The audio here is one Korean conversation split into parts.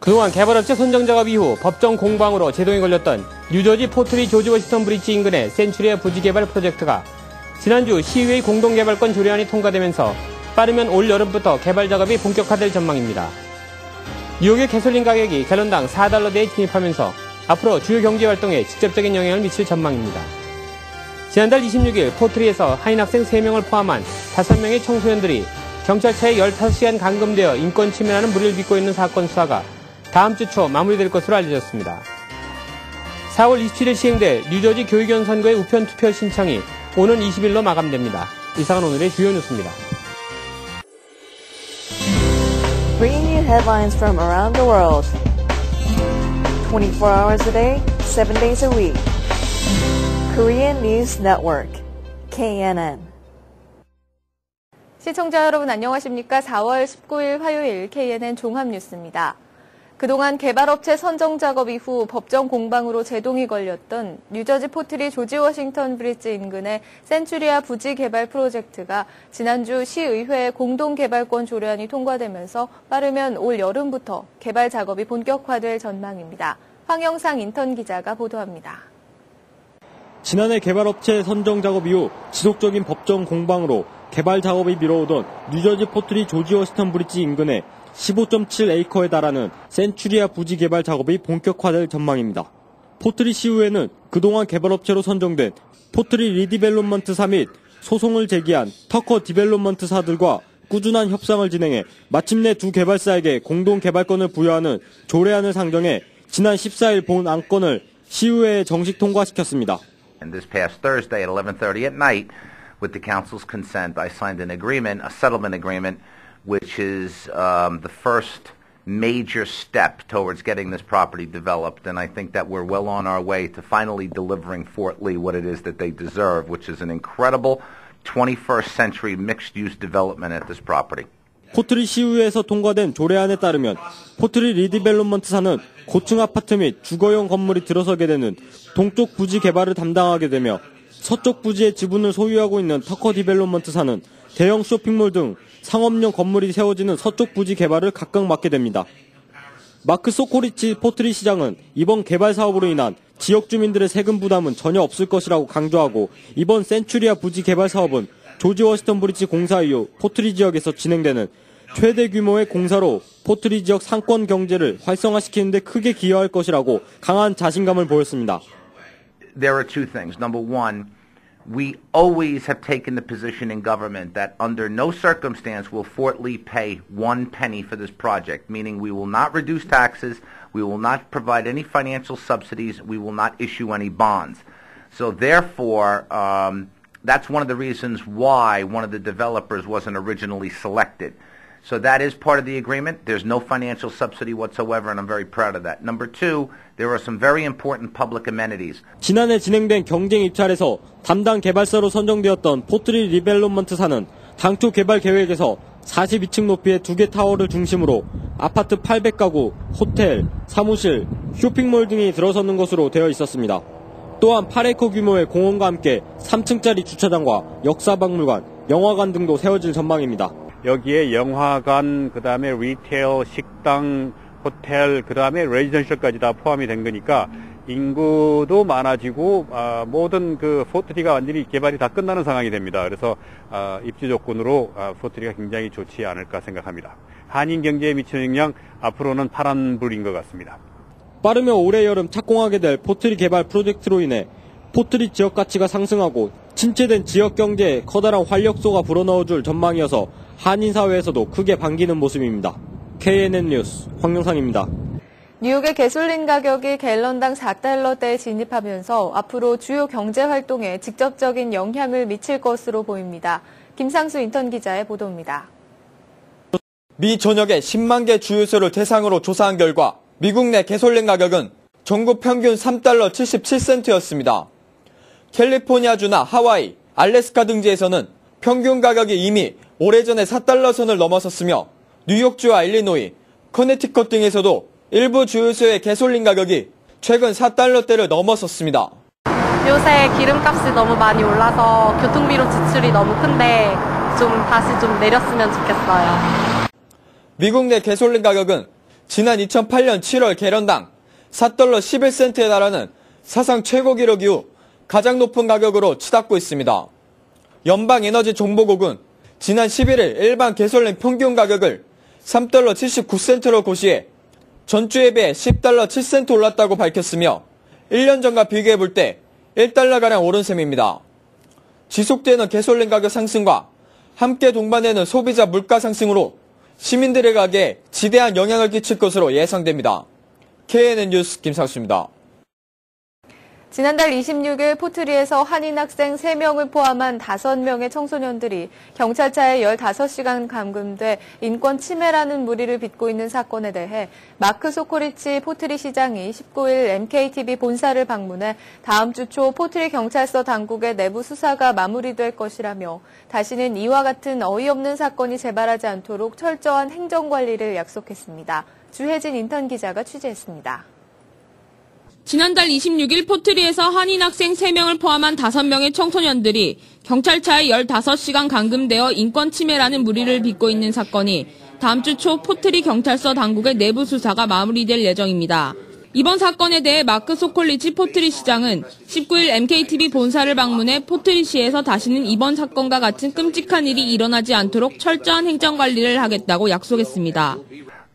그동안 개발업체 선정 작업 이후 법정 공방으로 제동이 걸렸던 뉴저지 포트리 조지 워싱턴 브리지 인근의 센츄리아 부지 개발 프로젝트가 지난주 시의회의 공동개발권 조례안이 통과되면서 빠르면 올 여름부터 개발 작업이 본격화될 전망입니다. 뉴욕의 가솔린 가격이 갤런당 $4대에 진입하면서 앞으로 주요 경제 활동에 직접적인 영향을 미칠 전망입니다. 지난달 26일 포트리에서 한인 학생 3명을 포함한 5명의 청소년들이 경찰차에 15시간 감금되어 인권 침해라는 무리를 빚고 있는 사건 수사가 다음 주 초 마무리될 것으로 알려졌습니다. 4월 27일 시행될 뉴저지 교육위원 선거의 우편 투표 신청이 오는 20일로 마감됩니다. 이상은 오늘의 주요 뉴스입니다. Bringing you headlines from around the world. 24 hours a day, 7 days a week. Korean News Network, KNN. 시청자 여러분 안녕하십니까? 4월 19일 화요일 KNN 종합뉴스입니다. 그동안 개발업체 선정 작업 이후 법정 공방으로 제동이 걸렸던 뉴저지 포트리 조지 워싱턴 브리지 인근의 센츄리아 부지 개발 프로젝트가 지난주 시의회 공동개발권 조례안이 통과되면서 빠르면 올 여름부터 개발 작업이 본격화될 전망입니다. 황영상 인턴 기자가 보도합니다. 지난해 개발업체 선정 작업 이후 지속적인 법정 공방으로 개발 작업이 미뤄오던 뉴저지 포트리 조지 워싱턴 브리지 인근의 15.7에이커에 달하는 센츄리아 부지 개발 작업이 본격화될 전망입니다. 포트리 시의회는 그동안 개발업체로 선정된 포트리 리디벨롭먼트사 및 소송을 제기한 터커 디벨롭먼트사들과 꾸준한 협상을 진행해 마침내 두 개발사에게 공동 개발권을 부여하는 조례안을 상정해 지난 14일 본 안건을 시의회에 정식 통과시켰습니다. And this past Thursday at 11:30 at night, with the council's consent, I signed an agreement, a settlement agreement, which is the first major step towards getting this property developed. And I think that we're well on our way to finally delivering Fort Lee what it is that they deserve, which is an incredible 21st century mixed-use development at this property. 포트리 시의회에서 통과된 조례안에 따르면 포트리 리디벨롭먼트사는 고층 아파트 및 주거용 건물이 들어서게 되는 동쪽 부지 개발을 담당하게 되며 서쪽 부지의 지분을 소유하고 있는 터커 디벨롭먼트사는 대형 쇼핑몰 등 상업용 건물이 세워지는 서쪽 부지 개발을 각각 맡게 됩니다. 마크 소코리치 포트리 시장은 이번 개발 사업으로 인한 지역 주민들의 세금 부담은 전혀 없을 것이라고 강조하고 이번 센츄리아 부지 개발 사업은 조지 워싱턴 브리지 공사 이후 포트리 지역에서 진행되는 최대 규모의 공사로 포트리 지역 상권 경제를 활성화시키는 데 크게 기여할 것이라고 강한 자신감을 보였습니다. There are two things. Number one, we always have taken the position in government that under no circumstance will Fort Lee pay one penny for this project, meaning we will not reduce taxes, we will not provide any financial subsidies, we will not issue any bonds. So therefore, that's one of the reasons why one of the developers wasn't originally selected. So that is part of the agreement. There's no financial subsidy whatsoever, and I'm very proud of that. Number two, there are some very important public amenities. 지난해 진행된 경쟁 입찰에서 담당 개발사로 선정되었던 포트리 리벨롭먼트사는 당초 개발 계획에서 42층 높이의 2개 타워를 중심으로 아파트 800가구, 호텔, 사무실, 쇼핑몰 등이 들어서는 것으로 되어 있었습니다. 또한 8에이커 규모의 공원과 함께 3층짜리 주차장과 역사박물관, 영화관 등도 세워질 전망입니다. 여기에 영화관, 그 다음에 리테일, 식당, 호텔, 그 다음에 레지던셜까지 다 포함이 된 거니까 인구도 많아지고 모든 그 포트리가 완전히 개발이 다 끝나는 상황이 됩니다. 그래서 입지 조건으로 포트리가 굉장히 좋지 않을까 생각합니다. 한인 경제에 미치는 영향 앞으로는 파란불인 것 같습니다. 빠르면 올해 여름 착공하게 될 포트리 개발 프로젝트로 인해 포트리 지역 가치가 상승하고 침체된 지역 경제에 커다란 활력소가 불어넣어줄 전망이어서 한인 사회에서도 크게 반기는 모습입니다. KNN 뉴스 황영상입니다. 뉴욕의 가솔린 가격이 갤런당 $4대에 진입하면서 앞으로 주요 경제 활동에 직접적인 영향을 미칠 것으로 보입니다. 김상수 인턴 기자의 보도입니다. 미 전역의 10만 개 주유소를 대상으로 조사한 결과 미국 내 가솔린 가격은 전국 평균 $3.77였습니다. 캘리포니아주나 하와이, 알래스카 등지에서는 평균 가격이 이미 오래전에 $4 선을 넘어섰으며 뉴욕주와 일리노이, 커네티컷 등에서도 일부 주유소의 가솔린 가격이 최근 $4대를 넘어섰습니다. 요새 기름값이 너무 많이 올라서 교통비로 지출이 너무 큰데 다시 좀 내렸으면 좋겠어요. 미국 내 가솔린 가격은 지난 2008년 7월 개런당 4달러 11센트에 달하는 사상 최고 기록 이후 가장 높은 가격으로 치닫고 있습니다. 연방에너지정보국은 지난 11일 일반 가솔린 평균 가격을 3달러 79센트로 고시해 전주에 비해 10달러 7센트 올랐다고 밝혔으며 1년 전과 비교해볼 때 1달러가량 오른 셈입니다. 지속되는 가솔린 가격 상승과 함께 동반되는 소비자 물가 상승으로 시민들의 가게에 지대한 영향을 끼칠 것으로 예상됩니다. KNN 뉴스 김상수입니다. 지난달 26일 포트리에서 한인 학생 3명을 포함한 5명의 청소년들이 경찰차에 15시간 감금돼 인권 침해라는 무리를 빚고 있는 사건에 대해 마크 소코리치 포트리 시장이 19일 MKTV 본사를 방문해 다음 주 초 포트리 경찰서 당국의 내부 수사가 마무리될 것이라며 다시는 이와 같은 어이없는 사건이 재발하지 않도록 철저한 행정관리를 약속했습니다. 주혜진 인턴 기자가 취재했습니다. 지난달 26일 포트리에서 한인 학생 3명을 포함한 5명의 청소년들이 경찰차에 15시간 감금되어 인권 침해라는 무리를 빚고 있는 사건이 다음 주 초 포트리 경찰서 당국의 내부 수사가 마무리될 예정입니다. 이번 사건에 대해 마크 소콜리치 포트리 시장은 19일 MKTV 본사를 방문해 포트리시에서 다시는 이번 사건과 같은 끔찍한 일이 일어나지 않도록 철저한 행정관리를 하겠다고 약속했습니다.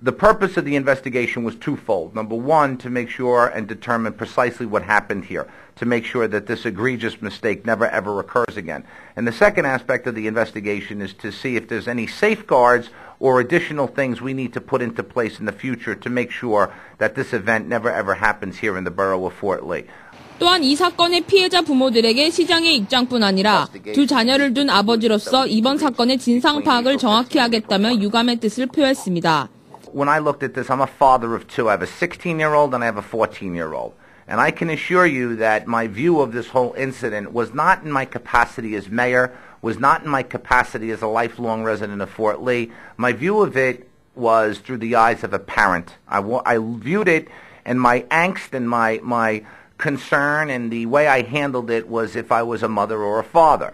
The purpose of the investigation was twofold. Number one, to make sure and determine precisely what happened here, to make sure that this egregious mistake never ever occurs again. And the second aspect of the investigation is to see if there's any safeguards or additional things we need to put into place in the future to make sure that this event never ever happens here in the borough of Fort Lee. 또한 이 사건의 피해자 부모들에게 시장의 입장뿐 아니라 두 자녀를 둔 아버지로서 이번 사건의 진상 파악을 정확히 하겠다며 유감의 뜻을 표했습니다. When I looked at this, I'm a father of two. I have a 16-year-old and I have a 14-year-old. And I can assure you that my view of this whole incident was not in my capacity as mayor, was not in my capacity as a lifelong resident of Fort Lee. My view of it was through the eyes of a parent. I viewed it, and my angst and my concern and the way I handled it was if I was a mother or a father.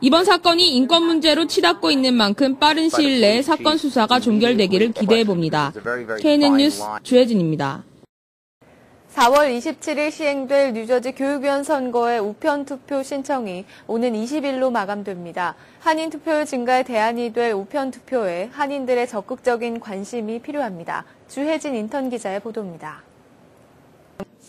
이번 사건이 인권 문제로 치닫고 있는 만큼 빠른 시일 내에 사건 수사가 종결되기를 기대해봅니다. KNN 뉴스 주혜진입니다. 4월 27일 시행될 뉴저지 교육위원 선거의 우편 투표 신청이 오는 20일로 마감됩니다. 한인 투표율 증가에 대안이 될 우편 투표에 한인들의 적극적인 관심이 필요합니다. 주혜진 인턴 기자의 보도입니다.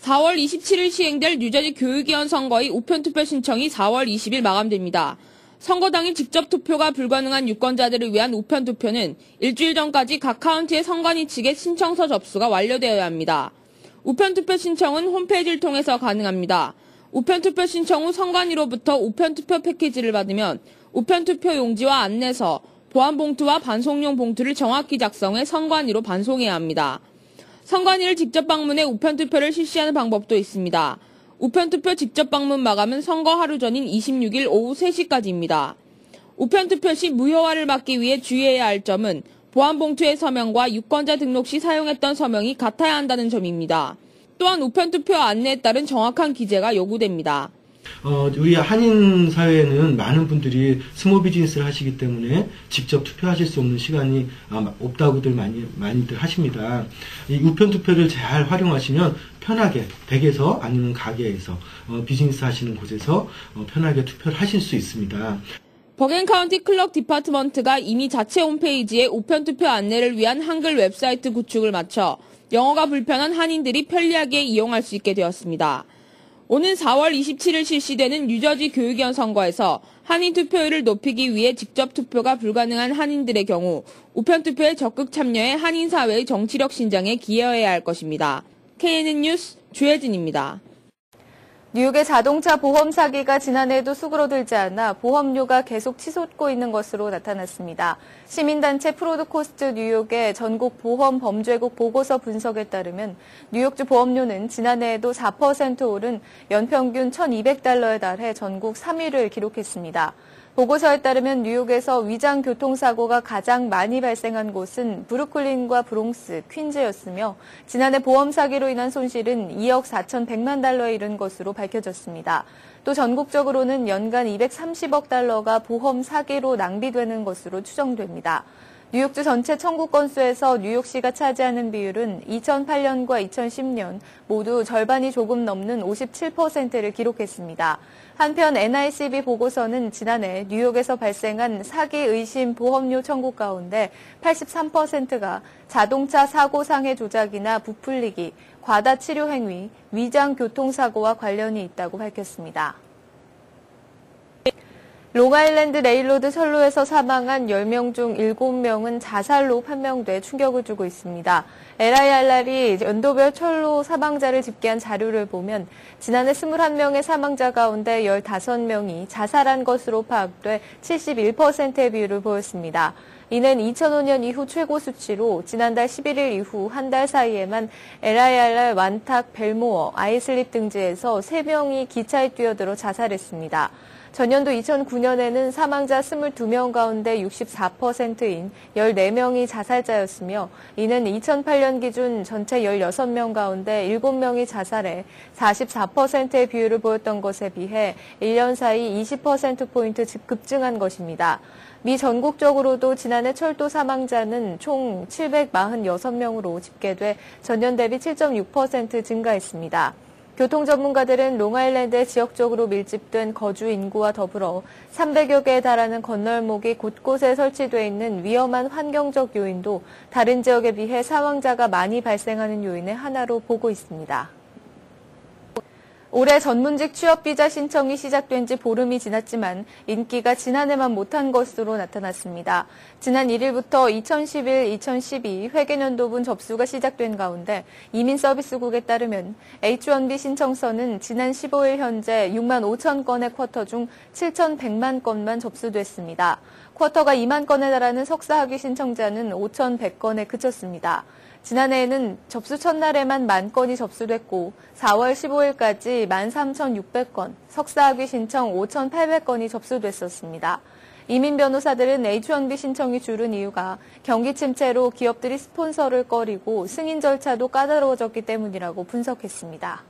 4월 27일 시행될 뉴저지 교육위원 선거의 우편 투표 신청이 4월 20일 마감됩니다. 선거 당일 직접 투표가 불가능한 유권자들을 위한 우편 투표는 일주일 전까지 각 카운티의 선관위 측의 신청서 접수가 완료되어야 합니다. 우편 투표 신청은 홈페이지를 통해서 가능합니다. 우편 투표 신청 후 선관위로부터 우편 투표 패키지를 받으면 우편 투표 용지와 안내서, 보안 봉투와 반송용 봉투를 정확히 작성해 선관위로 반송해야 합니다. 선관위를 직접 방문해 우편 투표를 실시하는 방법도 있습니다. 우편투표 직접 방문 마감은 선거 하루 전인 26일 오후 3시까지입니다. 우편투표 시 무효화를 막기 위해 주의해야 할 점은 보안봉투의 서명과 유권자 등록 시 사용했던 서명이 같아야 한다는 점입니다. 또한 우편투표 안내에 따른 정확한 기재가 요구됩니다. 우리 한인 사회에는 많은 분들이 스몰 비즈니스를 하시기 때문에 직접 투표하실 수 없는 시간이 없다고들 많이들 하십니다. 이 우편 투표를 잘 활용하시면 편하게 댁에서 아니면 가게에서 비즈니스 하시는 곳에서 편하게 투표를 하실 수 있습니다. 버겐 카운티 클럭 디파트먼트가 이미 자체 홈페이지에 우편 투표 안내를 위한 한글 웹사이트 구축을 마쳐 영어가 불편한 한인들이 편리하게 이용할 수 있게 되었습니다. 오는 4월 27일 실시되는 뉴저지 교육위원 선거에서 한인 투표율을 높이기 위해 직접 투표가 불가능한 한인들의 경우 우편 투표에 적극 참여해 한인 사회의 정치력 신장에 기여해야 할 것입니다. KNN 뉴스 주혜진입니다. 뉴욕의 자동차 보험 사기가 지난해에도 수그러들지 않아 보험료가 계속 치솟고 있는 것으로 나타났습니다. 시민단체 프로드코스트 뉴욕의 전국 보험 범죄국 보고서 분석에 따르면 뉴욕주 보험료는 지난해에도 4% 오른 연평균 $1,200에 달해 전국 3위를 기록했습니다. 보고서에 따르면 뉴욕에서 위장 교통사고가 가장 많이 발생한 곳은 브루클린과 브롱스, 퀸즈였으며 지난해 보험 사기로 인한 손실은 $2억 4,100만 달러에 이른 것으로 밝혀졌습니다. 또 전국적으로는 연간 $230억 보험 사기로 낭비되는 것으로 추정됩니다. 뉴욕주 전체 청구 건수에서 뉴욕시가 차지하는 비율은 2008년과 2010년 모두 절반이 조금 넘는 57%를 기록했습니다. 한편 NICB 보고서는 지난해 뉴욕에서 발생한 사기 의심 보험료 청구 가운데 83%가 자동차 사고 상해 조작이나 부풀리기, 과다 치료 행위, 위장 교통사고와 관련이 있다고 밝혔습니다. 롱아일랜드 레일로드 선로에서 사망한 10명 중 7명은 자살로 판명돼 충격을 주고 있습니다. LIRR이 연도별 철로 사망자를 집계한 자료를 보면 지난해 21명의 사망자 가운데 15명이 자살한 것으로 파악돼 71%의 비율을 보였습니다. 이는 2005년 이후 최고 수치로 지난달 11일 이후 한 달 사이에만 LIRR 완탁, 벨모어, 아이슬립 등지에서 3명이 기차에 뛰어들어 자살했습니다. 전년도 2009년에는 사망자 22명 가운데 64%인 14명이 자살자였으며 이는 2008년 기준 전체 16명 가운데 7명이 자살해 44%의 비율을 보였던 것에 비해 1년 사이 20%포인트 급증한 것입니다. 미 전국적으로도 지난해 철도 사망자는 총 746명으로 집계돼 전년 대비 7.6% 증가했습니다. 교통 전문가들은 롱아일랜드에 지역적으로 밀집된 거주 인구와 더불어 300여 개에 달하는 건널목이 곳곳에 설치돼 있는 위험한 환경적 요인도 다른 지역에 비해 사망자가 많이 발생하는 요인의 하나로 보고 있습니다. 올해 전문직 취업비자 신청이 시작된 지 보름이 지났지만 인기가 지난해만 못한 것으로 나타났습니다. 지난 1일부터 2011-2012 회계연도분 접수가 시작된 가운데 이민서비스국에 따르면 H-1B 신청서는 지난 15일 현재 6만 5천 건의 쿼터 중 7,100만 건만 접수됐습니다. 쿼터가 2만 건에 달하는 석사학위 신청자는 5,100건에 그쳤습니다. 지난해에는 접수 첫날에만 10,000건이 접수됐고 4월 15일까지 13,600건, 석사학위 신청 5,800건이 접수됐었습니다. 이민 변호사들은 H-1B 신청이 줄은 이유가 경기 침체로 기업들이 스폰서를 꺼리고 승인 절차도 까다로워졌기 때문이라고 분석했습니다.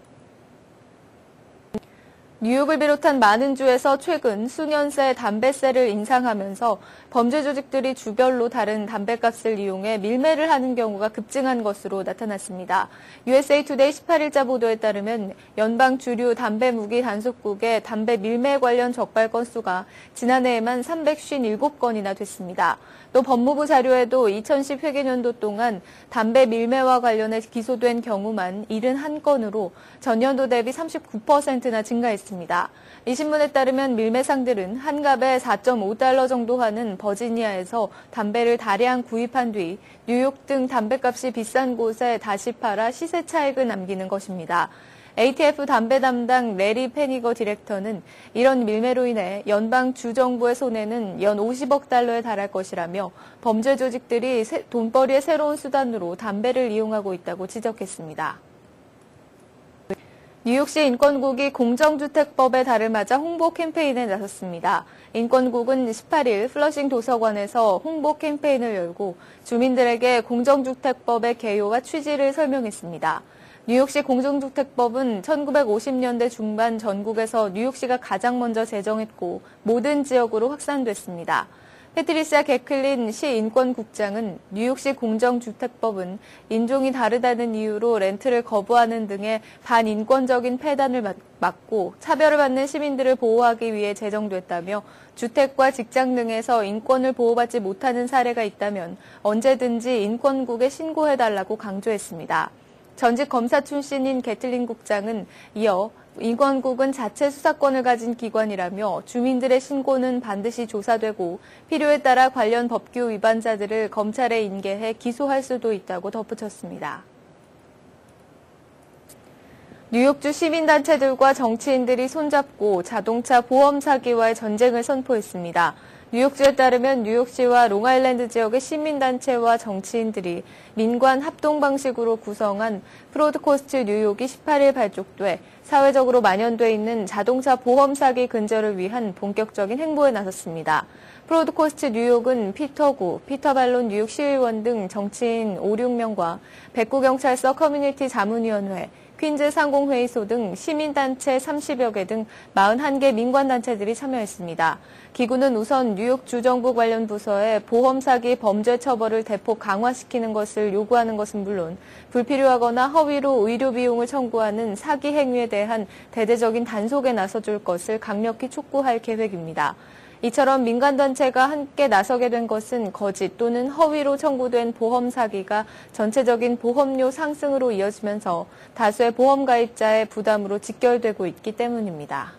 뉴욕을 비롯한 많은 주에서 최근 수년 새 담배세를 인상하면서 범죄 조직들이 주별로 다른 담배값을 이용해 밀매를 하는 경우가 급증한 것으로 나타났습니다. USA Today 18일자 보도에 따르면 연방 주류 담배 무기 단속국의 담배 밀매 관련 적발 건수가 지난해에만 357건이나 됐습니다. 또 법무부 자료에도 2010 회계연도 동안 담배 밀매와 관련해 기소된 경우만 71건으로 전년도 대비 39%나 증가했습니다. 이 신문에 따르면 밀매상들은 한 갑에 $4.5 정도 하는 버지니아에서 담배를 다량 구입한 뒤 뉴욕 등 담배값이 비싼 곳에 다시 팔아 시세 차익을 남기는 것입니다. ATF 담배 담당 레리 페니거 디렉터는 이런 밀매로 인해 연방 주정부의 손해는 연 50억 달러에 달할 것이라며 범죄 조직들이 돈벌이의 새로운 수단으로 담배를 이용하고 있다고 지적했습니다. 뉴욕시 인권국이 공정주택법에 다름하자 홍보 캠페인에 나섰습니다. 인권국은 18일 플러싱 도서관에서 홍보 캠페인을 열고 주민들에게 공정주택법의 개요와 취지를 설명했습니다. 뉴욕시 공정주택법은 1950년대 중반 전국에서 뉴욕시가 가장 먼저 제정했고 모든 지역으로 확산됐습니다. 패트리시아 게클린 시 인권국장은 뉴욕시 공정주택법은 인종이 다르다는 이유로 렌트를 거부하는 등의 반인권적인 폐단을 막고 차별을 받는 시민들을 보호하기 위해 제정됐다며 주택과 직장 등에서 인권을 보호받지 못하는 사례가 있다면 언제든지 인권국에 신고해달라고 강조했습니다. 전직 검사 출신인 게틀린 국장은 이어 인권국은 자체 수사권을 가진 기관이라며 주민들의 신고는 반드시 조사되고 필요에 따라 관련 법규 위반자들을 검찰에 인계해 기소할 수도 있다고 덧붙였습니다. 뉴욕주 시민단체들과 정치인들이 손잡고 자동차 보험 사기와의 전쟁을 선포했습니다. 뉴욕주에 따르면 뉴욕시와 롱아일랜드 지역의 시민단체와 정치인들이 민관 합동 방식으로 구성한 프로드코스트 뉴욕이 18일 발족돼 사회적으로 만연돼 있는 자동차 보험 사기 근절을 위한 본격적인 행보에 나섰습니다. 프로드코스트 뉴욕은 피터 구, 피터 발론 뉴욕 시의원 등 정치인 5, 6명과 백구경찰서 커뮤니티 자문위원회, 퀸즈 상공회의소 등 시민단체 30여 개 등 41개 민관단체들이 참여했습니다. 기구는 우선 뉴욕 주정부 관련 부서에 보험 사기 범죄 처벌을 대폭 강화시키는 것을 요구하는 것은 물론 불필요하거나 허위로 의료 비용을 청구하는 사기 행위에 대한 대대적인 단속에 나서줄 것을 강력히 촉구할 계획입니다. 이처럼 민간단체가 함께 나서게 된 것은 거짓 또는 허위로 청구된 보험 사기가 전체적인 보험료 상승으로 이어지면서 다수의 보험 가입자의 부담으로 직결되고 있기 때문입니다.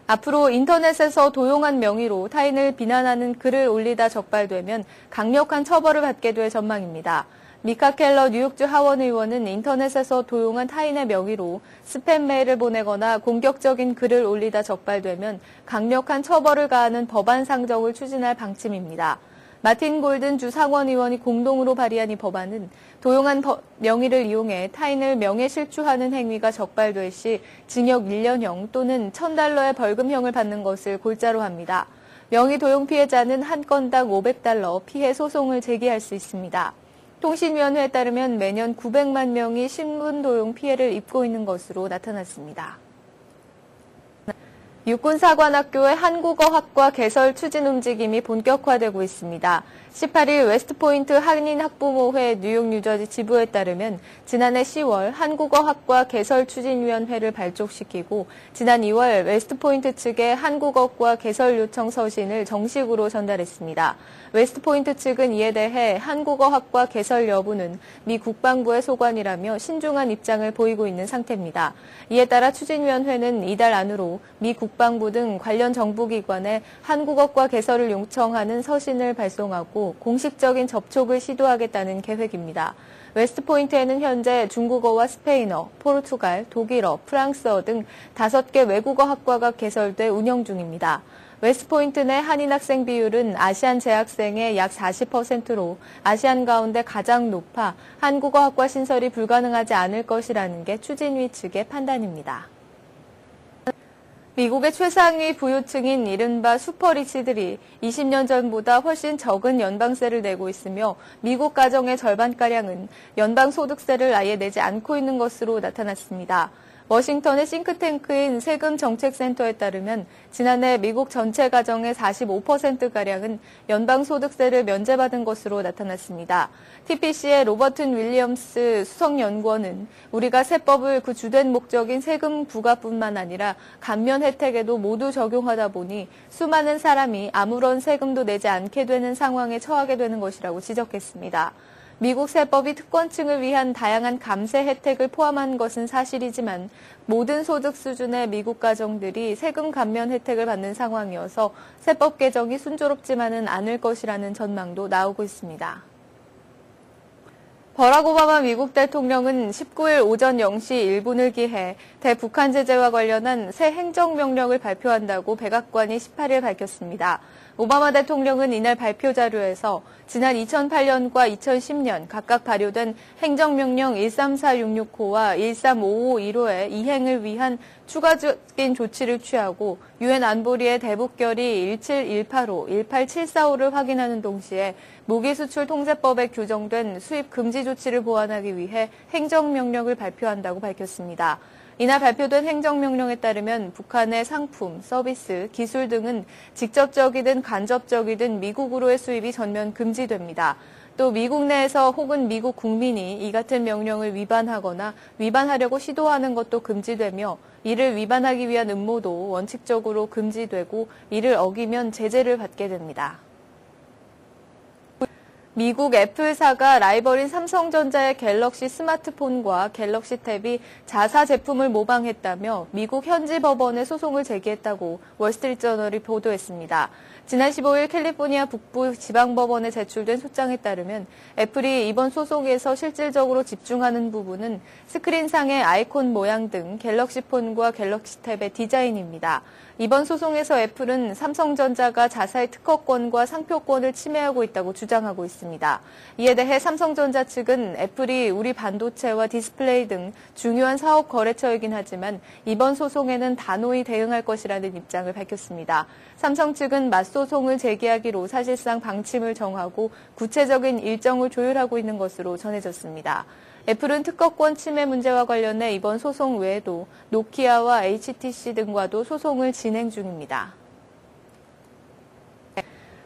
앞으로 인터넷에서 도용한 명의로 타인을 비난하는 글을 올리다 적발되면 강력한 처벌을 받게 될 전망입니다. 미카 켈러 뉴욕주 하원 의원은 인터넷에서 도용한 타인의 명의로 스팸 메일을 보내거나 공격적인 글을 올리다 적발되면 강력한 처벌을 가하는 법안 상정을 추진할 방침입니다. 마틴 골든 주 상원 의원이 공동으로 발의한 이 법안은 도용한 명의를 이용해 타인을 명예실추하는 행위가 적발될 시 징역 1년형 또는 $1,000의 벌금형을 받는 것을 골자로 합니다. 명의 도용 피해자는 한 건당 $500 피해 소송을 제기할 수 있습니다. 통신위원회에 따르면 매년 900만 명이 신문 도용 피해를 입고 있는 것으로 나타났습니다. 육군사관학교의 한국어학과 개설 추진 움직임이 본격화되고 있습니다. 18일 웨스트포인트 한인학부모회 뉴욕 뉴저지 지부에 따르면 지난해 10월 한국어학과 개설추진위원회를 발족시키고 지난 2월 웨스트포인트 측에 한국어과 개설 요청 서신을 정식으로 전달했습니다. 웨스트포인트 측은 이에 대해 한국어학과 개설 여부는 미 국방부의 소관이라며 신중한 입장을 보이고 있는 상태입니다. 이에 따라 추진위원회는 이달 안으로 미 국방부 등 관련 정부기관에 한국어과 개설을 요청하는 서신을 발송하고 공식적인 접촉을 시도하겠다는 계획입니다. 웨스트포인트에는 현재 중국어와 스페인어, 포르투갈, 독일어, 프랑스어 등 5개 외국어 학과가 개설돼 운영 중입니다. 웨스트포인트 내 한인 학생 비율은 아시안 재학생의 약 40%로 아시안 가운데 가장 높아 한국어 학과 신설이 불가능하지 않을 것이라는 게 추진위 측의 판단입니다. 미국의 최상위 부유층인 이른바 슈퍼리치들이 20년 전보다 훨씬 적은 연방세를 내고 있으며 미국 가정의 절반가량은 연방소득세를 아예 내지 않고 있는 것으로 나타났습니다. 워싱턴의 싱크탱크인 세금정책센터에 따르면 지난해 미국 전체 가정의 45%가량은 연방소득세를 면제받은 것으로 나타났습니다. TPC의 로버튼 윌리엄스 수석연구원은 우리가 세법을 그 주된 목적인 세금 부과뿐만 아니라 감면 혜택에도 모두 적용하다 보니 수많은 사람이 아무런 세금도 내지 않게 되는 상황에 처하게 되는 것이라고 지적했습니다. 미국 세법이 특권층을 위한 다양한 감세 혜택을 포함한 것은 사실이지만 모든 소득 수준의 미국 가정들이 세금 감면 혜택을 받는 상황이어서 세법 개정이 순조롭지만은 않을 것이라는 전망도 나오고 있습니다. 버락 오바마 미국 대통령은 19일 오전 0시 1분을 기해 대북한 제재와 관련한 새 행정명령을 발표한다고 백악관이 18일 밝혔습니다. 오바마 대통령은 이날 발표 자료에서 지난 2008년과 2010년 각각 발효된 행정명령 134665와 135515의 이행을 위한 추가적인 조치를 취하고 유엔 안보리의 대북결의 17185, 18745를 확인하는 동시에 무기수출 통제법에 규정된 수입 금지 조치를 보완하기 위해 행정명령을 발표한다고 밝혔습니다. 이날 발표된 행정명령에 따르면 북한의 상품, 서비스, 기술 등은 직접적이든 간접적이든 미국으로의 수입이 전면 금지됩니다. 또 미국 내에서 혹은 미국 국민이 이 같은 명령을 위반하거나 위반하려고 시도하는 것도 금지되며 이를 위반하기 위한 음모도 원칙적으로 금지되고 이를 어기면 제재를 받게 됩니다. 미국 애플사가 라이벌인 삼성전자의 갤럭시 스마트폰과 갤럭시 탭이 자사 제품을 모방했다며 미국 현지 법원에 소송을 제기했다고 월스트리트저널이 보도했습니다. 지난 15일 캘리포니아 북부 지방법원에 제출된 소장에 따르면 애플이 이번 소송에서 실질적으로 집중하는 부분은 스크린상의 아이콘 모양 등 갤럭시 폰과 갤럭시 탭의 디자인입니다. 이번 소송에서 애플은 삼성전자가 자사의 특허권과 상표권을 침해하고 있다고 주장하고 있습니다. 이에 대해 삼성전자 측은 애플이 우리 반도체와 디스플레이 등 중요한 사업 거래처이긴 하지만 이번 소송에는 단호히 대응할 것이라는 입장을 밝혔습니다. 삼성 측은 맞소송을 제기하기로 사실상 방침을 정하고 구체적인 일정을 조율하고 있는 것으로 전해졌습니다. 애플은 특허권 침해 문제와 관련해 이번 소송 외에도 노키아와 HTC 등과도 소송을 진행 중입니다.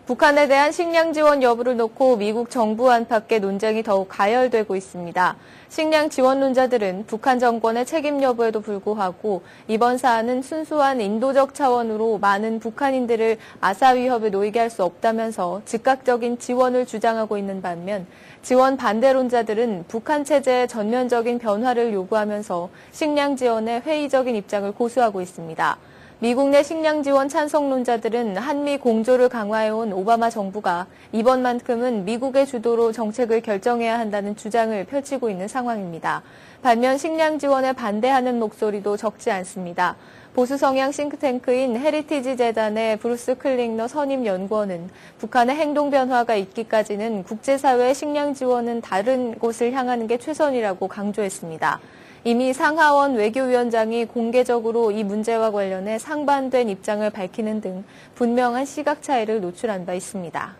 북한에 대한 식량 지원 여부를 놓고 미국 정부 안팎의 논쟁이 더욱 가열되고 있습니다. 식량 지원론자들은 북한 정권의 책임 여부에도 불구하고 이번 사안은 순수한 인도적 차원으로 많은 북한인들을 아사 위협에 놓이게 할 수 없다면서 즉각적인 지원을 주장하고 있는 반면 지원 반대론자들은 북한 체제의 전면적인 변화를 요구하면서 식량 지원에 회의적인 입장을 고수하고 있습니다. 미국 내 식량 지원 찬성론자들은 한미 공조를 강화해온 오바마 정부가 이번만큼은 미국의 주도로 정책을 결정해야 한다는 주장을 펼치고 있는 상황입니다. 반면 식량 지원에 반대하는 목소리도 적지 않습니다. 보수 성향 싱크탱크인 헤리티지 재단의 브루스 클링너 선임 연구원은 북한의 행동 변화가 있기까지는 국제사회의 식량 지원은 다른 곳을 향하는 게 최선이라고 강조했습니다. 이미 상하원 외교위원장이 공개적으로 이 문제와 관련해 상반된 입장을 밝히는 등 분명한 시각 차이를 노출한 바 있습니다.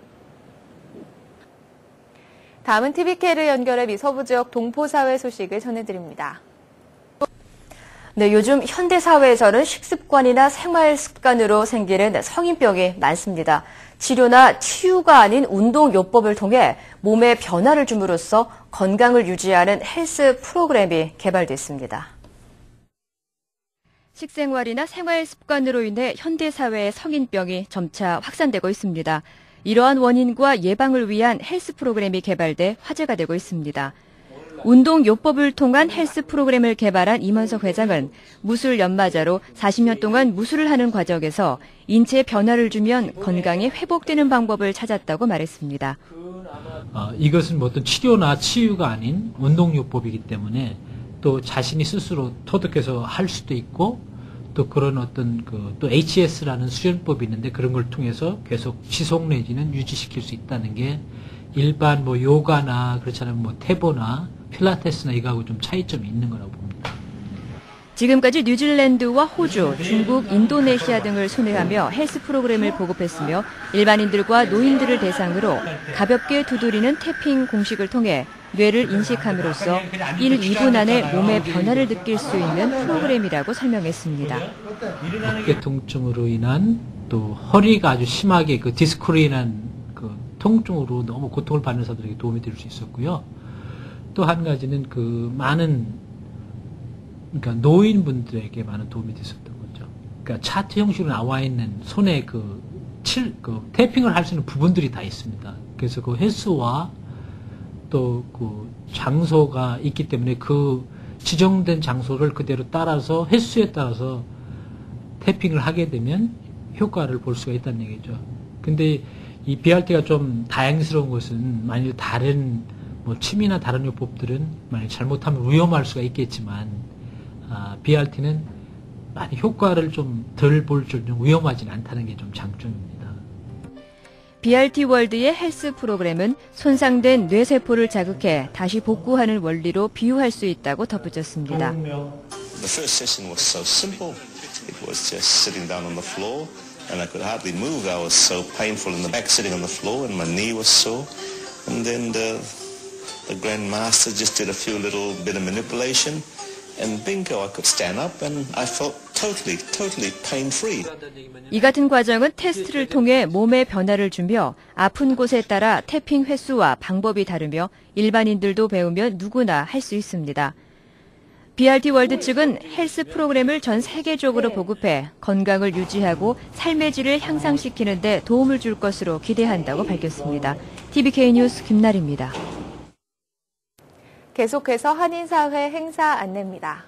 다음은 TVK를 연결해 미서부 지역 동포사회 소식을 전해드립니다. 네, 요즘 현대사회에서는 식습관이나 생활 습관으로 생기는 성인병이 많습니다. 치료나 치유가 아닌 운동요법을 통해 몸에 변화를 줌으로써 건강을 유지하는 헬스 프로그램이 개발됐습니다. 식생활이나 생활 습관으로 인해 현대사회의 성인병이 점차 확산되고 있습니다. 이러한 원인과 예방을 위한 헬스 프로그램이 개발돼 화제가 되고 있습니다. 운동요법을 통한 헬스 프로그램을 개발한 임원석 회장은 무술 연마자로 40년 동안 무술을 하는 과정에서 인체에 변화를 주면 건강이 회복되는 방법을 찾았다고 말했습니다. 이것은 뭐 어떤 치료나 치유가 아닌 운동요법이기 때문에 또 자신이 스스로 터득해서 할 수도 있고 또 그런 어떤 또 HS라는 수련법이 있는데 그런 걸 통해서 계속 지속 내지는 유지시킬 수 있다는 게 일반 뭐 요가나 그렇잖아요. 뭐 태보나 필라테스나 이거하고 좀 차이점이 있는 거라고 봅니다. 지금까지 뉴질랜드와 호주, 중국, 인도네시아 등을 순회하며 헬스 프로그램을 보급했으며 일반인들과 노인들을 대상으로 가볍게 두드리는 태핑 공식을 통해 뇌를 인식함으로써 1, 2분 안에 몸의 변화를 느낄 수 있는 프로그램이라고 설명했습니다. 어깨 통증으로 인한 또 허리가 아주 심하게 그 디스크로 인한 그 통증으로 너무 고통을 받는 사람들에게 도움이 될 수 있었고요. 또 한 가지는 그러니까 노인분들에게 많은 도움이 됐었던 거죠. 그러니까 차트 형식으로 나와 있는 손에 태핑을 할 수 있는 부분들이 다 있습니다. 그래서 그 횟수와 또 그 장소가 있기 때문에 그 지정된 장소를 그대로 따라서 횟수에 따라서 태핑을 하게 되면 효과를 볼 수가 있다는 얘기죠. 근데 이 BRT가 좀 다행스러운 것은 만일 다른 뭐 침이나 다른 요법들은 만약 잘못하면 위험할 수가 있겠지만 BRT는 많이 효과를 좀 덜 볼 정도로 위험하진 않다는 게 좀 장점입니다. BRT 월드의 헬스 프로그램은 손상된 뇌세포를 자극해 다시 복구하는 원리로 비유할 수 있다고 덧붙였습니다. The first session was so simple. It was just sitting down on the floor and I could hardly move. I was so painful in the back sitting on the floor and my knee was sore. And then the grandmaster just did a few little bit of manipulation and bingo, I could stand up and I felt totally pain-free. 이 같은 과정은 테스트를 통해 몸에 변화를 주며 아픈 곳에 따라 태핑 횟수와 방법이 다르며 일반인들도 배우면 누구나 할 수 있습니다. BRT 월드 측은 헬스 프로그램을 전 세계적으로 보급해 건강을 유지하고 삶의 질을 향상시키는 데 도움을 줄 것으로 기대한다고 밝혔습니다. TVK 뉴스 김나리입니다. 계속해서 한인사회 행사 안내입니다.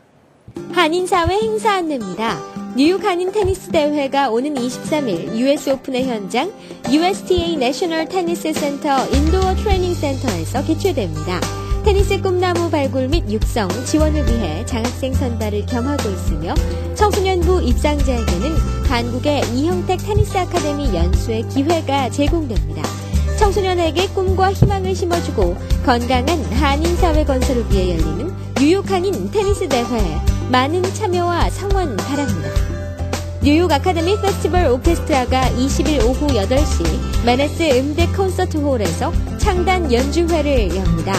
한인사회 행사 안내입니다. 뉴욕 한인 테니스 대회가 오는 23일 US 오픈의 현장 USTA 내셔널 테니스 센터 인도어 트레이닝 센터에서 개최됩니다. 테니스 꿈나무 발굴 및 육성, 지원을 위해 장학생 선발을 겸하고 있으며 청소년부 입상자에게는 한국의 이형택 테니스 아카데미 연수의 기회가 제공됩니다. 청소년에게 꿈과 희망을 심어주고 건강한 한인사회 건설을 위해 열리는 뉴욕 한인 테니스 대회에 많은 참여와 성원 바랍니다. 뉴욕 아카데미 페스티벌 오케스트라가 20일 오후 8시 메네스 음대 콘서트홀에서 창단 연주회를 엽니다.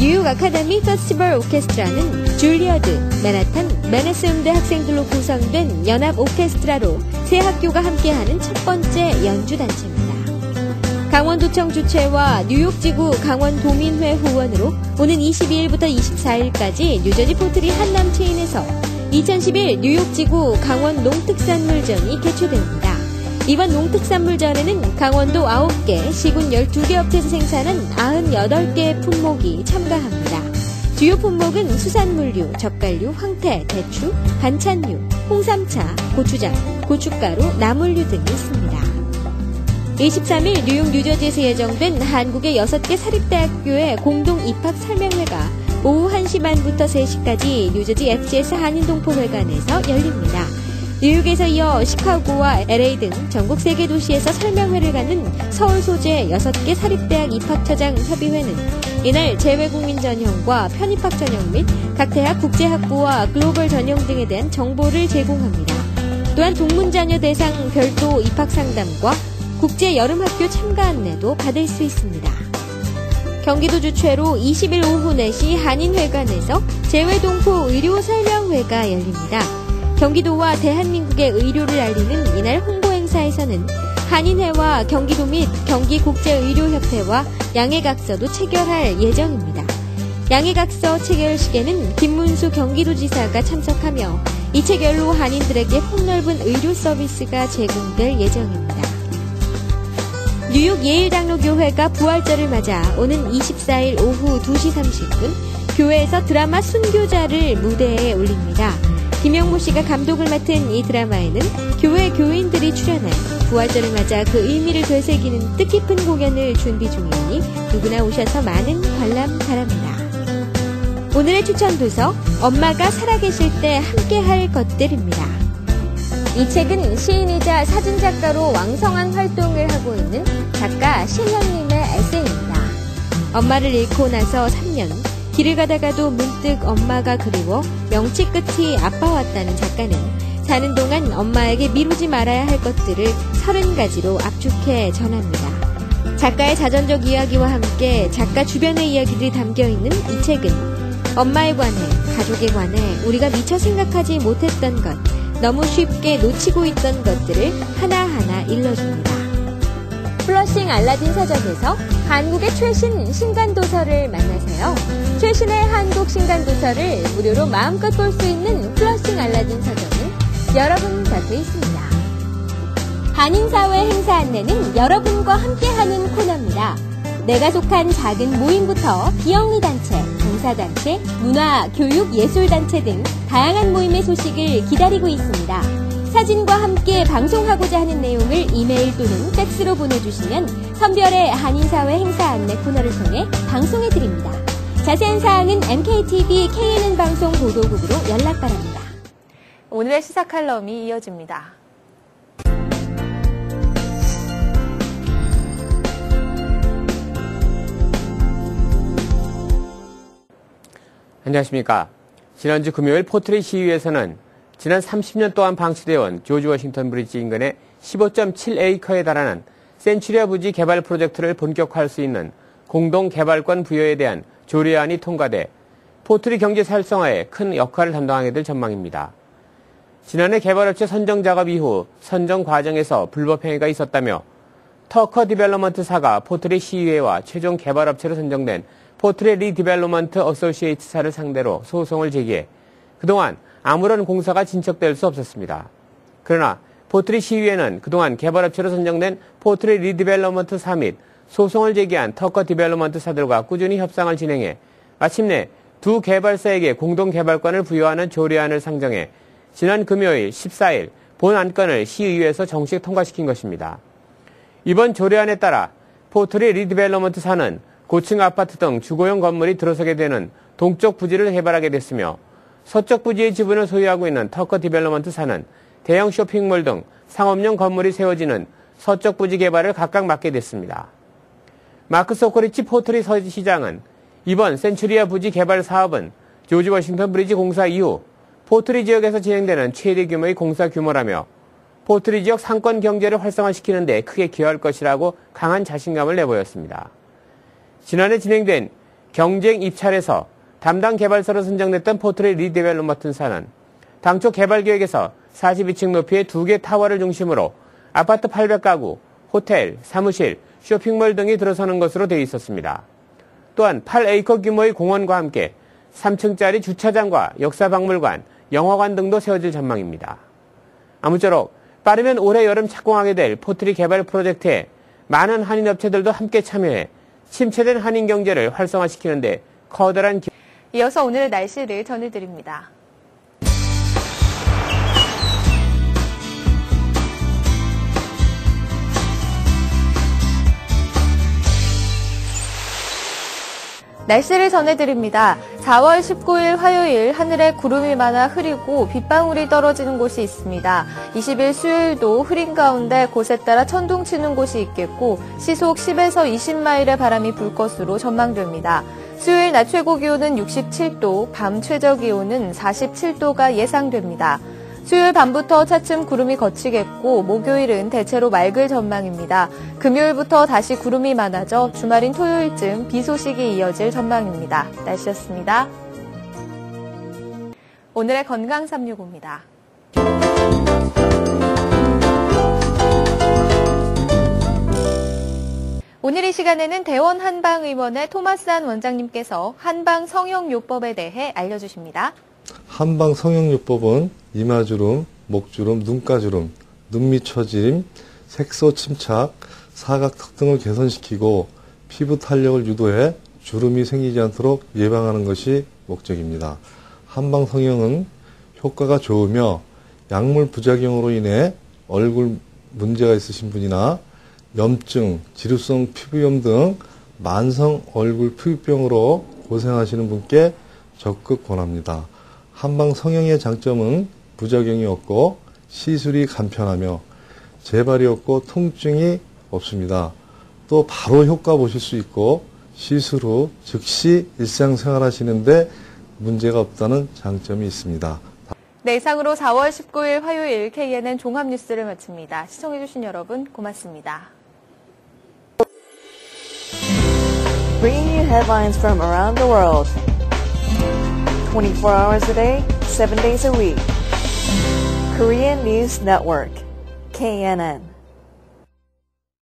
뉴욕 아카데미 페스티벌 오케스트라는 줄리어드, 맨하탄, 메네스 음대 학생들로 구성된 연합 오케스트라로 세 학교가 함께하는 첫 번째 연주단체입니다. 강원도청 주최와 뉴욕지구 강원도민회 후원으로 오는 22일부터 24일까지 뉴저지 포트리 한남 체인에서 2011 뉴욕지구 강원 농특산물전이 개최됩니다. 이번 농특산물전에는 강원도 9개, 시군 12개 업체에서 생산한 98개의 품목이 참가합니다. 주요 품목은 수산물류, 젓갈류, 황태, 대추, 반찬류, 홍삼차, 고추장, 고춧가루, 나물류 등이 있습니다. 23일 뉴욕 뉴저지에서 예정된 한국의 6개 사립대학교의 공동 입학 설명회가 오후 1시 반부터 3시까지 뉴저지 FGS 한인동포회관에서 열립니다. 뉴욕에서 이어 시카고와 LA 등 전국 3개 도시에서 설명회를 갖는 서울 소재 6개 사립대학 입학처장 협의회는 이날 재외국민 전형과 편입학 전형 및 각 대학 국제학부와 글로벌 전형 등에 대한 정보를 제공합니다. 또한 동문자녀 대상 별도 입학 상담과 국제 여름학교 참가 안내도 받을 수 있습니다. 경기도 주최로 20일 오후 4시 한인회관에서 재외동포 의료 설명회가 열립니다. 경기도와 대한민국의 의료를 알리는 이날 홍보행사에서는 한인회와 경기도 및 경기국제의료협회와 양해각서도 체결할 예정입니다. 양해각서 체결식에는 김문수 경기도지사가 참석하며 이 체결로 한인들에게 폭넓은 의료 서비스가 제공될 예정입니다. 뉴욕 예일장로교회가 부활절을 맞아 오는 24일 오후 2시 30분 교회에서 드라마 순교자를 무대에 올립니다. 김영모 씨가 감독을 맡은 이 드라마에는 교회 교인들이 출연해 부활절을 맞아 그 의미를 되새기는 뜻깊은 공연을 준비 중이니 누구나 오셔서 많은 관람 바랍니다. 오늘의 추천 도서, 엄마가 살아계실 때 함께할 것들입니다. 이 책은 시인이자 사진작가로 왕성한 활동을 하고 있는 작가 신현님의 에세이입니다. 엄마를 잃고 나서 3년, 길을 가다가도 문득 엄마가 그리워 명치 끝이 아파왔다는 작가는 사는 동안 엄마에게 미루지 말아야 할 것들을 30가지로 압축해 전합니다. 작가의 자전적 이야기와 함께 작가 주변의 이야기들이 담겨있는 이 책은 엄마에 관해, 가족에 관해 우리가 미처 생각하지 못했던 것, 너무 쉽게 놓치고 있던 것들을 하나하나 일러줍니다. 플러싱 알라딘 서적에서 한국의 최신 신간도서를 만나세요. 최신의 한국 신간도서를 무료로 마음껏 볼 수 있는 플러싱 알라딘 서적은 여러분 곁에 있습니다. 한인사회 행사 안내는 여러분과 함께하는 코너입니다. 내가 속한 작은 모임부터 비영리 단체, 봉사단체, 문화, 교육, 예술단체 등 다양한 모임의 소식을 기다리고 있습니다. 사진과 함께 방송하고자 하는 내용을 이메일 또는 팩스로 보내주시면 선별의 한인사회 행사 안내 코너를 통해 방송해드립니다. 자세한 사항은 MKTV KNN 방송 보도국으로 연락 바랍니다. 오늘의 시사 칼럼이 이어집니다. 안녕하십니까. 지난주 금요일 포트리 시위에서는 지난 30년 동안 방치되어 온 조지 워싱턴 브리지 인근의 15.7에이커에 달하는 센츄리아 부지 개발 프로젝트를 본격화할 수 있는 공동 개발권 부여에 대한 조례안이 통과돼 포트리 경제 활성화에 큰 역할을 담당하게 될 전망입니다. 지난해 개발업체 선정 작업 이후 선정 과정에서 불법 행위가 있었다며 터커 디벨로먼트사가 포트리 시의회와 최종 개발업체로 선정된 포트리 리디벨로먼트 어소시에이트사를 상대로 소송을 제기해 그동안 아무런 공사가 진척될 수 없었습니다. 그러나 포트리 시의회는 그동안 개발업체로 선정된 포트리 리디벨로먼트사 및 소송을 제기한 터커 디벨로먼트사들과 꾸준히 협상을 진행해 마침내 두 개발사에게 공동 개발권을 부여하는 조례안을 상정해 지난 금요일 14일 본 안건을 시의회에서 정식 통과시킨 것입니다. 이번 조례안에 따라 포트리 리디벨로먼트사는 고층 아파트 등 주거용 건물이 들어서게 되는 동쪽 부지를 개발하게 됐으며 서쪽 부지의 지분을 소유하고 있는 터커 디벨로먼트사는 대형 쇼핑몰 등 상업용 건물이 세워지는 서쪽 부지 개발을 각각 맡게 됐습니다. 마크 소코리치 포트리 시장은 이번 센츄리아 부지 개발 사업은 조지 워싱턴 브리지 공사 이후 포트리 지역에서 진행되는 최대 규모의 공사 규모라며 포트리 지역 상권 경제를 활성화시키는 데 크게 기여할 것이라고 강한 자신감을 내보였습니다. 지난해 진행된 경쟁 입찰에서 담당 개발사로 선정됐던 포트리 리데벨롭먼트사는 당초 개발 계획에서 42층 높이의 2개 타워를 중심으로 아파트 800가구, 호텔, 사무실, 쇼핑몰 등이 들어서는 것으로 되어 있었습니다. 또한 8에이커 규모의 공원과 함께 3층짜리 주차장과 역사박물관, 영화관 등도 세워질 전망입니다. 아무쪼록 빠르면 올해 여름 착공하게 될 포트리 개발 프로젝트에 많은 한인 업체들도 함께 참여해 침체된 한인 경제를 활성화시키는 데 커다란 이어서 오늘의 날씨를 전해드립니다. 날씨를 전해드립니다. 4월 19일 화요일 하늘에 구름이 많아 흐리고 빗방울이 떨어지는 곳이 있습니다. 20일 수요일도 흐린 가운데 곳에 따라 천둥 치는 곳이 있겠고 시속 10에서 20마일의 바람이 불 것으로 전망됩니다. 수요일 낮 최고 기온은 67도, 밤 최저 기온은 47도가 예상됩니다. 수요일 밤부터 차츰 구름이 걷히겠고 목요일은 대체로 맑을 전망입니다. 금요일부터 다시 구름이 많아져 주말인 토요일쯤 비 소식이 이어질 전망입니다. 날씨였습니다. 오늘의 건강 365입니다. 오늘 이 시간에는 대원 한방의원의 토마스한 원장님께서 한방 성형요법에 대해 알려주십니다. 한방 성형요법은 이마주름, 목주름, 눈가주름, 눈밑 처짐, 색소 침착, 사각턱 등을 개선시키고 피부 탄력을 유도해 주름이 생기지 않도록 예방하는 것이 목적입니다. 한방 성형은 효과가 좋으며 약물 부작용으로 인해 얼굴 문제가 있으신 분이나 염증, 지루성 피부염 등 만성 얼굴 피부병으로 고생하시는 분께 적극 권합니다. 한방 성형의 장점은 부작용이 없고 시술이 간편하며 재발이 없고 통증이 없습니다. 또 바로 효과 보실 수 있고 시술 후 즉시 일상생활 하시는데 문제가 없다는 장점이 있습니다. 네, 이상으로 4월 19일 화요일 KNN 종합뉴스를 마칩니다. 시청해주신 여러분 고맙습니다. Bringing you headlines from around the world. 24 hours a day, 7 days a week. Korean News Network, KNN.